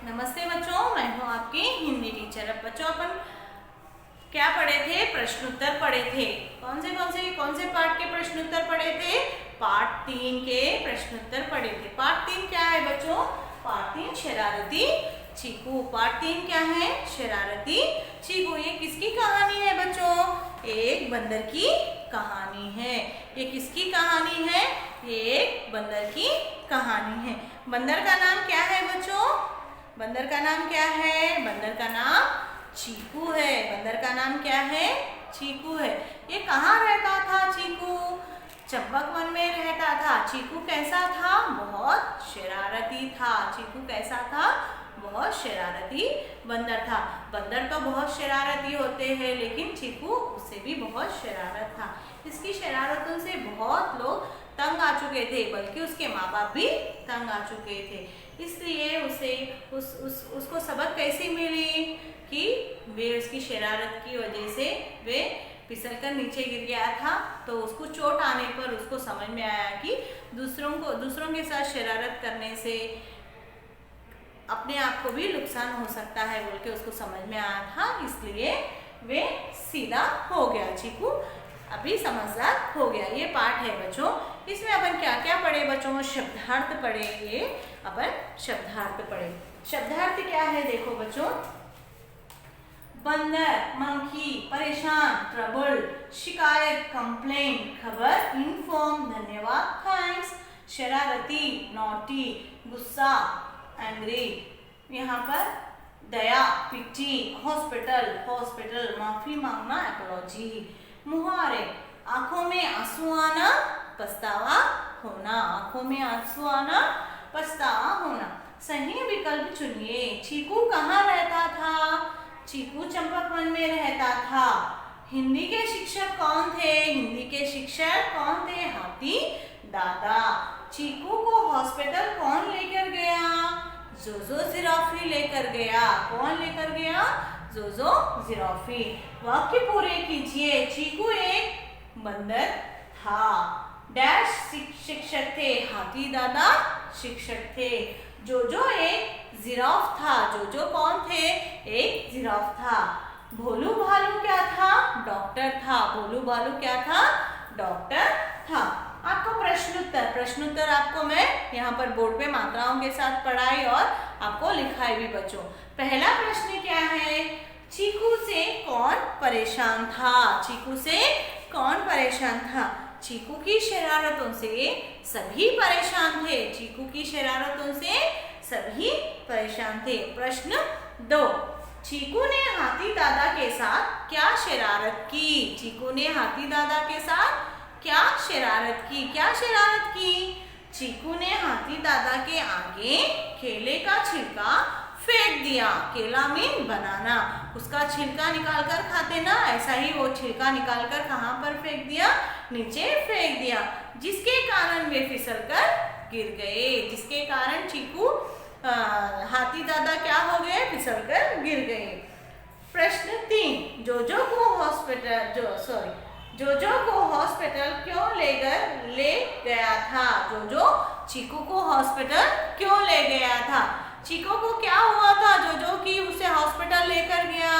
नमस्ते बच्चों, मैं हूं आपकी हिंदी टीचर। अब बच्चों अपन क्या पढ़े थे? प्रश्नोत्तर पढ़े थे। कौन से पार्ट के प्रश्नोत्तर पढ़े थे? पार्ट 3 के प्रश्नोत्तर पढ़े थे। पार्ट 3 क्या है बच्चों? पार्ट 3 शरारती चीकू। पार्ट 3 क्या है? शरारती चीकू। ये किसकी कहानी है बच्चों? एक बंदर की कहानी है। ये किसकी कहानी है? ये एक बंदर की कहानी है। बंदर का नाम क्या है बच्चों? बंदर का नाम क्या है? बंदर का नाम चीकू है। बंदर का नाम क्या है? चीकू है। ये कहाँ रहता था चीकू? चंपक वन में रहता था। चीकू कैसा था? बहुत शरारती था। चीकू कैसा था? बहुत शरारती बंदर था। बंदर तो बहुत शरारती होते हैं, लेकिन चीकू उससे भी बहुत शरारत था। इसकी शरारतों से बहुत लोग तंग आ चुके थे, बल्कि उसके माँ बाप भी तंग आ चुके थे। इसलिए उसको सबक कैसी मिली कि वे उसकी शरारत की वजह से वे फिसलकर नीचे गिर गया था। तो उसको चोट आने पर उसको समझ में आया कि दूसरों के साथ शरारत करने से अपने आप को भी नुकसान हो सकता है बोल के उसको समझ में आया था। इसलिए वे सीधा हो गया। चीकू अभी समझदार हो गया। ये पाठ है बच्चों। इसमें अपन क्या क्या पढ़े बच्चों? शब्दार्थ पढ़ेंगे। अपन शब्दार्थ पढ़े। शब्दार्थ क्या है देखो बच्चों। बंदर, मंकी, परेशान, ट्रबल, शिकायत, कंप्लेंट, खबर, इन्फॉर्म, धन्यवाद, थैंक्स, शरारती, नॉटी, गुस्सा, एंग्री, यहाँ पर दया, पिटी, हॉस्पिटल, माफी मांगना, एपोलॉजी, मुहावरे, आंखों में आंसू आना, पछतावा होना, आंखों में आंसू आना, पछतावा होना। सही विकल्प चुनिए। चीकू कहाँ रहता था? चीकू चंपक वन में रहता था। हिंदी के शिक्षक कौन थे? हिंदी के शिक्षक कौन थे? हाथी दादा। चीकू को हॉस्पिटल कौन लेकर गया? जोजो जिराफी लेकर गया। कौन लेकर गया? जोजो जिराफी। वाक्य पूरे कीजिए। चीकू एक बंदर था। डैश शिक्षक थे। हाथी दादा शिक्षक थे। जोजो एक जिराफ था। जोजो कौन थे? एक जिराफ था। भोलू भालू क्या था? डॉक्टर था। भोलू भालू क्या था? डॉक्टर था। आपको प्रश्नोत्तर आपको मैं यहाँ पर बोर्ड पे मात्राओं के साथ पढ़ाई और आपको लिखाई भी बच्चों। पहला प्रश्न क्या है? चीकू से कौन परेशान था? चीकू से कौन परेशान था? चीकू की शरारतों से सभी परेशान थे। चीकू की शरारतों से सभी परेशान थे। प्रश्न 2, चीकू ने हाथी दादा के साथ क्या शरारत की? चीकू ने हाथी दादा के साथ क्या शरारत की? क्या शरारत की? चीकू ने हाथी दादा के आगे केले का छिलका फेंक दिया। केला मीन बनाना। उसका छिलका निकाल कर खाते ना, ऐसा ही वो छिलका निकाल कर कहाँ पर फेंक दिया? नीचे फेंक दिया, जिसके कारण वे फिसल कर गिर गए। जिसके कारण चीकू हाथी दादा क्या हो गए? फिसल कर गिर गए। प्रश्न 3, जोजो को हॉस्पिटल क्यों ले गया था? जोजो चीकू को हॉस्पिटल क्यों ले गया था? चीकू को क्या हुआ था? जोजो की उसे हॉस्पिटल लेकर गया।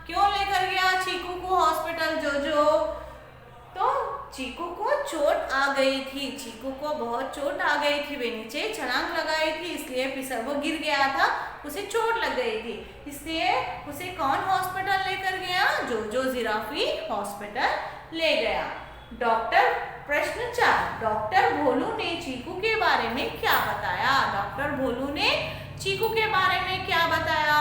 क्यों लेकर गया चीकू को हॉस्पिटल जोजो? तो चीकू को चोट आ गई थी। चीकू को बहुत चोट आ गई थी। वे नीचे छलांग लगाई थी, इसलिए वो गिर गया था। उसे चोट लग गई थी, इसलिए उसे कौन हॉस्पिटल लेकर गया? जोजो जिराफी हॉस्पिटल ले गया। प्रश्न 4, डॉक्टर भोलू ने चीकू के बारे में क्या बताया? डॉक्टर भोलू ने चीकू के बारे में क्या बताया?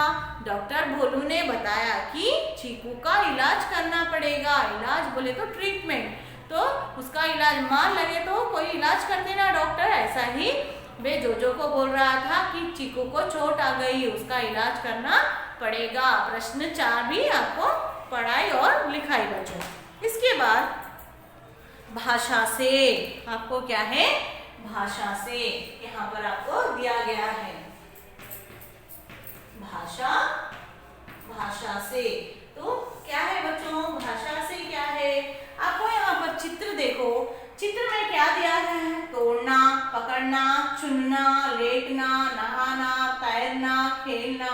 डॉक्टर भोलू ने बताया कि चीकू का इलाज करना पड़ेगा। इलाज बोले तो ट्रीटमेंट, तो उसका इलाज मान लगे तो कोई इलाज करते ना डॉक्टर, ऐसा ही वे जोजो को बोल रहा था कि चीकू को चोट आ गई, उसका इलाज करना पड़ेगा। प्रश्न 4 भी आपको पढ़ाई और लिखाई बच्चों। इसके बाद भाषा से, आपको क्या है? भाषा से यहाँ पर आपको दिया गया है। भाषा से तो क्या है बच्चों? भाषा से क्या है? आपको यहाँ पर चित्र देखो। चित्र में क्या दिया है? तोड़ना, पकड़ना, चुनना, ले लेटना, नहाना, तैरना, खेलना,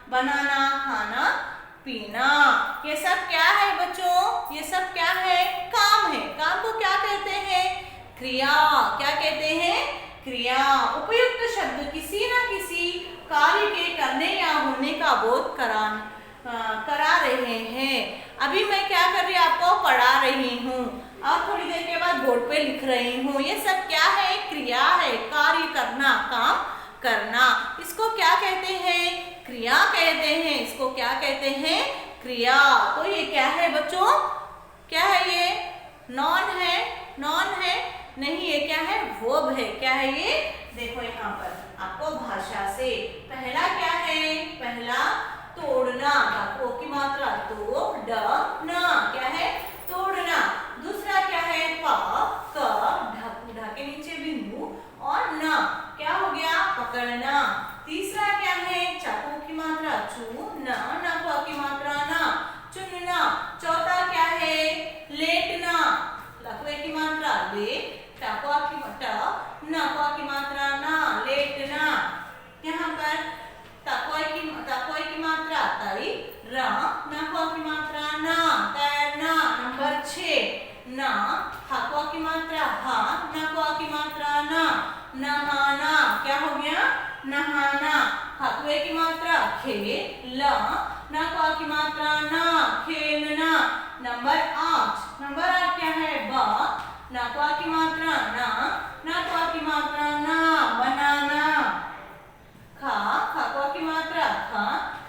बनाना, खाना, पीना। ये सब क्या है बच्चों? ये सब क्या है? काम है। काम को क्या कहते हैं? क्रिया। क्या कहते हैं? क्रिया। उपयुक्त शब्द किसी न किसी कार्य के करने या होने का बोध करा रहे हैं। अभी मैं क्या कर रही हूँ? आपको पढ़ा रही हूँ और थोड़ी देर के बाद बोर्ड पे लिख रही हूँ। ये सब क्या है? क्रिया है। कार्य करना, काम करना, इसको क्या कहते हैं? क्रिया कहते हैं। इसको क्या कहते हैं? क्रिया। तो ये क्या है बच्चों? क्या है ये? नॉन है? नॉन है? नहीं, ये क्या है? वर्ब है। क्या है ये? देखो यहाँ पर आपको भाषा से पहला क्या है? पहला तोड़ना, ओ की मात्रा तोड़ना, क्या है? तोड़ना। दूसरा क्या है? प, क, ढ के नीचे बिंदु और न, क्या हो गया? पकड़ना। तीसरा क्या है? चाकू की मात्रा चू, न, नाकू की मात्रा ना, चुनना। चौथा क्या है? लेटना, लकवे की मात्रा ले, टाकुआ की मात्रा, नाकुआ की मात्रा ना, लेटना। यहाँ पर टाकुआ की मात्रा तई, र, नाकुआ की मात्रा ना, तैरना। नंबर 6 ना, हाकुआ की मात्रा हा, नाकुआ की मात्रा ना, नहाना। क्या हो गया? नहाना। हाकुए की मात्रा खे, ल, नाकुआ की मात्रा ना, खेलना। नंबर 8 क्या है? ब, नाकुआ की मात्रा ना, नाकुआ की मात्रा ना, बनाना। खा, खाकुआ की मात्रा खा,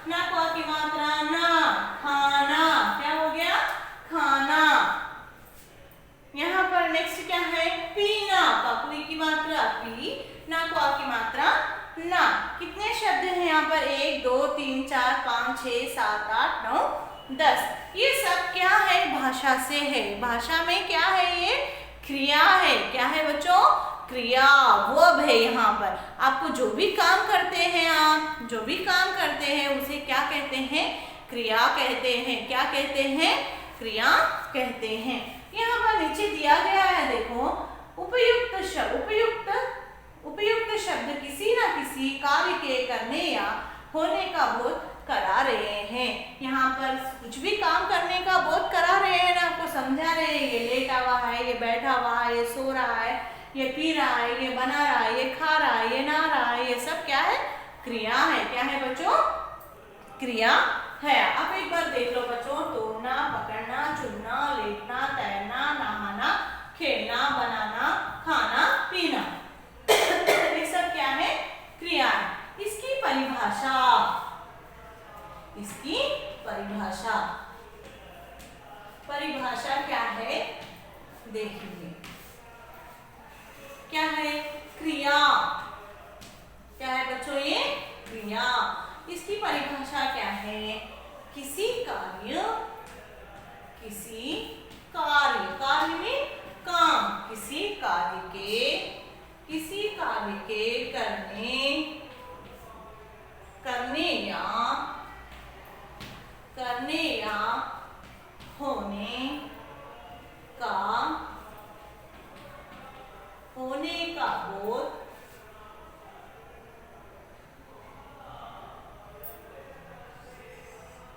नाकुआ की मात्रा ना, खाना। क्या हो गया? खाना। यहाँ पर नेक्स्ट क्या है? पीना, काकुई की मात्रा पी, नाकुआ की मात्रा ना। कितने शब्द हैं यहाँ पर? 1 2 3 4 5 6 7 8 9 10। ये सब क्या है? भाषा से है। भाषा में क्या है? ये क्रिया है। क्या है बच्चों? क्रिया, वर्ब है। यहाँ पर आपको जो भी काम करते हैं, आप जो भी काम करते हैं उसे क्या कहते हैं? क्रिया कहते हैं। क्या कहते हैं? क्रिया कहते हैं। यहाँ पर नीचे दिया गया है, देखो, उपयुक्त शब्द किसी न किसी कार्य के करने या होने का बोध करा रहे हैं। यहाँ पर कुछ भी काम करने का बोध करा रहे हैं ना, आपको समझा रहे हैं। ये लेटा हुआ है, ये बैठा हुआ है, ये सो रहा है, ये पी रहा है, ये बना रहा है, ये खा रहा है, ये नहा रहा है, ये सब क्या है? क्रिया है। क्या है बच्चों? क्रिया है। अब एक बार देख लो बच्चों, तोड़ना, पकड़ना, चुनना, लेटना, तैरना, नहाना, खेलना, बनाना, खाना, पीना, ये सब क्या है? क्रिया है। इसकी परिभाषा क्या है? देखिए क्या है? क्रिया। क्या है बच्चों? ये क्रिया। इसकी परिभाषा क्या है? किसी कार्य में काम, किसी कार्य के करने या होने का बोध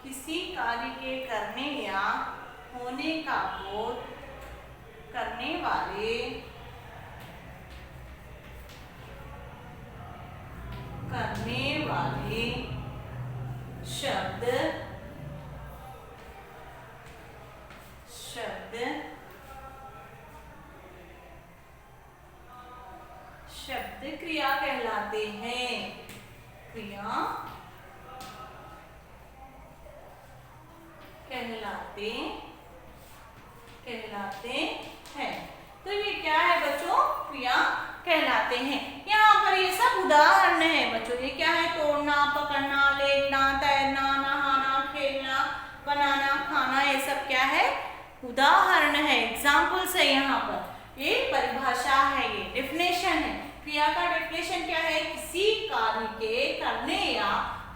किसी कार्य के करने या होने का बोध करने वाले शब्द क्रिया कहलाते हैं। क्रिया कहलाते हैं। तो ये क्या है बच्चों? क्रिया कहलाते हैं। यहाँ पर ये सब उदाहरण है बच्चों। ये क्या है? तोड़ना, पकड़ना, लेटना, तैरना, नहाना, खेलना, बनाना, खाना, ये सब क्या है? उदाहरण है, एग्जाम्पल्स है। यहाँ पर ये परिभाषा है, ये डेफिनेशन है। क्रिया का डेफिनेशन क्या है? किसी कार्य के करने या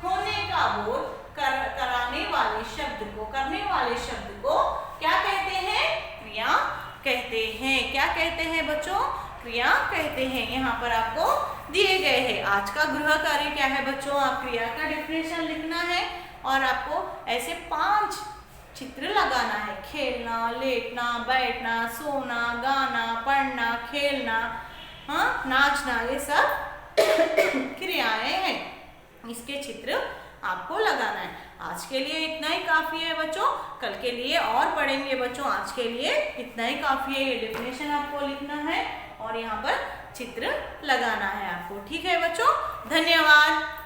होने का बोध करने वाले शब्द को क्या कहते हैं? क्रिया कहते हैं। क्या कहते हैं बच्चों? क्रिया कहते हैं। यहाँ पर आपको दिए गए हैं। आज का गृह कार्य क्या है बच्चों? आप क्रिया का डेफिनेशन लिखना है और आपको ऐसे 5 चित्र लगाना है। खेलना, लेटना, बैठना, सोना, गाना, पढ़ना, खेलना, हाँ, नाचना, ये सब क्रियाएं हैं। इसके चित्र आपको लगाना है। आज के लिए इतना ही काफी है बच्चों। कल के लिए और पढ़ेंगे बच्चों। आज के लिए इतना ही काफी है। ये डेफिनेशन आपको लिखना है और यहाँ पर चित्र लगाना है आपको। ठीक है बच्चों, धन्यवाद।